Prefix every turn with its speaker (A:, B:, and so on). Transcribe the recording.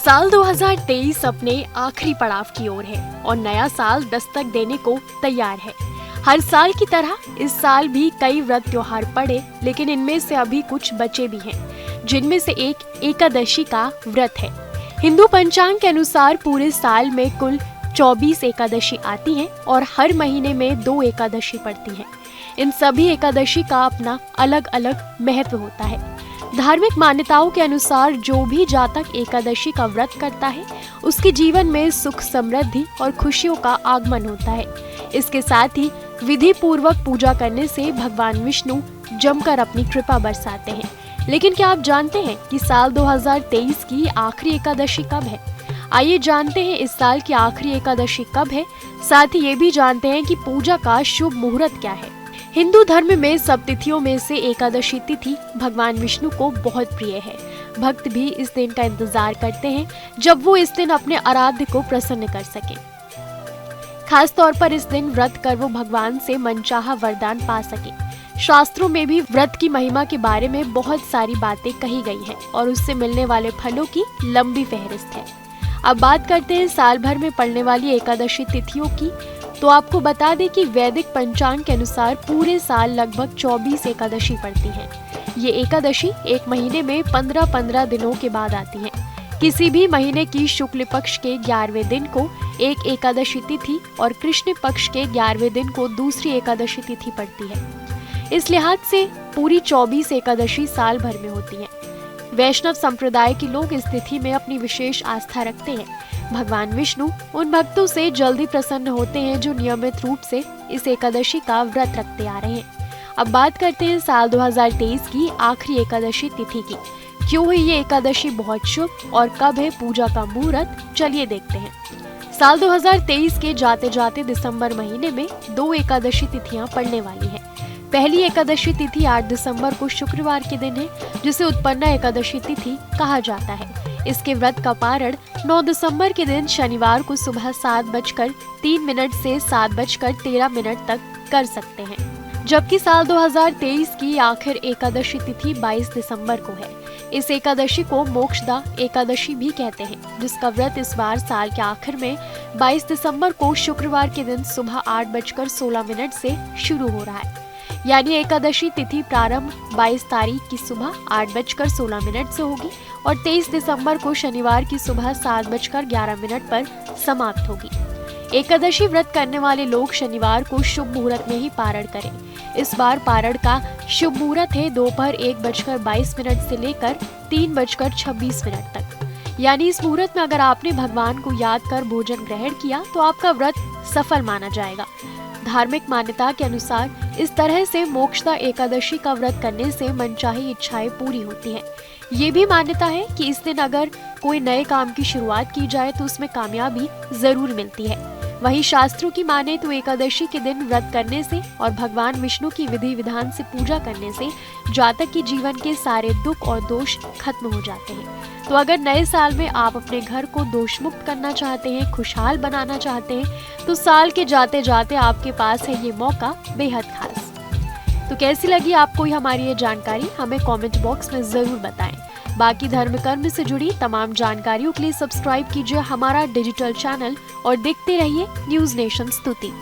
A: साल 2023 अपने आखिरी पड़ाव की ओर है और नया साल दस्तक देने को तैयार है। हर साल की तरह इस साल भी कई व्रत त्योहार पड़े, लेकिन इनमें से अभी कुछ बचे भी हैं, जिनमें से एक एकादशी का व्रत है। हिंदू पंचांग के अनुसार पूरे साल में कुल 24 एकादशी आती हैं और हर महीने में 2 एकादशी पड़ती हैं। इन सभी एकादशी का अपना अलग अलग महत्व होता है। धार्मिक मान्यताओं के अनुसार जो भी जातक एकादशी का व्रत करता है, उसके जीवन में सुख, समृद्धि और खुशियों का आगमन होता है। इसके साथ ही विधि पूर्वक पूजा करने से भगवान विष्णु जमकर अपनी कृपा बरसाते हैं। लेकिन क्या आप जानते हैं कि साल 2023 की आखिरी एकादशी कब है? आइए जानते हैं इस साल की आखिरी एकादशी कब है। साथ ही ये भी जानते हैं कि पूजा का शुभ मुहूर्त क्या है। हिंदू धर्म में सब तिथियों में से एकादशी तिथि भगवान विष्णु को बहुत प्रिय है। भक्त भी इस दिन का इंतजार करते हैं जब वो इस दिन अपने आराध्य को प्रसन्न कर सके। खास तौर पर इस दिन व्रत कर वो भगवान से मनचाहा वरदान पा सके। शास्त्रों में भी व्रत की महिमा के बारे में बहुत सारी बातें कही गई हैं और उससे मिलने वाले फलों की लंबी फहरिस्त है। अब बात करते हैं साल भर में पड़ने वाली एकादशी तिथियों की। तो आपको बता दें कि वैदिक पंचांग के अनुसार पूरे साल लगभग 24 एकादशी पड़ती हैं। ये एकादशी एक महीने में 15-15 दिनों के बाद आती हैं। किसी भी महीने की शुक्ल पक्ष के 11वें दिन को एक एकादशी तिथि और कृष्ण पक्ष के 11वें दिन को दूसरी एकादशी तिथि पड़ती है। इस लिहाज से पूरी 24 एकादशी साल भर में होती हैं। वैष्णव संप्रदाय के लोग इस तिथि में अपनी विशेष आस्था रखते हैं। भगवान विष्णु उन भक्तों से जल्दी प्रसन्न होते हैं जो नियमित रूप से इस एकादशी का व्रत रखते आ रहे हैं। अब बात करते हैं साल 2023 की आखिरी एकादशी तिथि की। क्यों है ये एकादशी बहुत शुभ और कब है पूजा का मुहूर्त? चलिए देखते हैं। साल 2023 के जाते जाते दिसंबर महीने में 2 एकादशी तिथियां पड़ने वाली हैं। पहली एकादशी तिथि 8 दिसंबर को शुक्रवार के दिन है, जिसे उत्पन्ना एकादशी तिथि कहा जाता है। इसके व्रत का पारण 9 दिसंबर के दिन शनिवार को सुबह 7:03 से 7:13 तक कर सकते हैं। जबकि साल 2023 की आखिर एकादशी तिथि 22 दिसंबर को है। इस एकादशी को मोक्षदा एकादशी भी कहते हैं, जिसका व्रत इस बार साल के आखिर में 22 दिसंबर को शुक्रवार के दिन सुबह 8:16 से शुरू हो रहा है। यानी एकादशी तिथि प्रारंभ 22 तारीख की सुबह 8:16 से होगी और 23 दिसंबर को शनिवार की सुबह 7:11 पर समाप्त होगी। एकादशी व्रत करने वाले लोग शनिवार को शुभ मुहूर्त में ही पारण करें। इस बार पारण का शुभ मुहूर्त है दोपहर 1:22 से लेकर 3:26 तक। यानी इस मुहूर्त में अगर आपने भगवान को याद कर भोजन ग्रहण किया तो आपका व्रत सफल माना जाएगा। धार्मिक मान्यता के अनुसार इस तरह से मोक्षदा एकादशी का व्रत करने से मनचाही इच्छाएं पूरी होती हैं। ये भी मान्यता है कि इस दिन अगर कोई नए काम की शुरुआत की जाए तो उसमें कामयाबी जरूर मिलती है। वहीं शास्त्रों की माने तो एकादशी के दिन व्रत करने से और भगवान विष्णु की विधि विधान से पूजा करने से जातक के जीवन के सारे दुख और दोष खत्म हो जाते हैं। तो अगर नए साल में आप अपने घर को दोष मुक्त करना चाहते हैं, खुशहाल बनाना चाहते हैं, तो साल के जाते जाते आपके पास है ये मौका बेहद खास। तो कैसी लगी आपको हमारी ये जानकारी? हमें कमेंट बॉक्स में जरूर बताएं। बाकी धर्म कर्म से जुड़ी तमाम जानकारियों के लिए सब्सक्राइब कीजिए हमारा डिजिटल चैनल और देखते रहिए न्यूज़ नेशन स्तुति।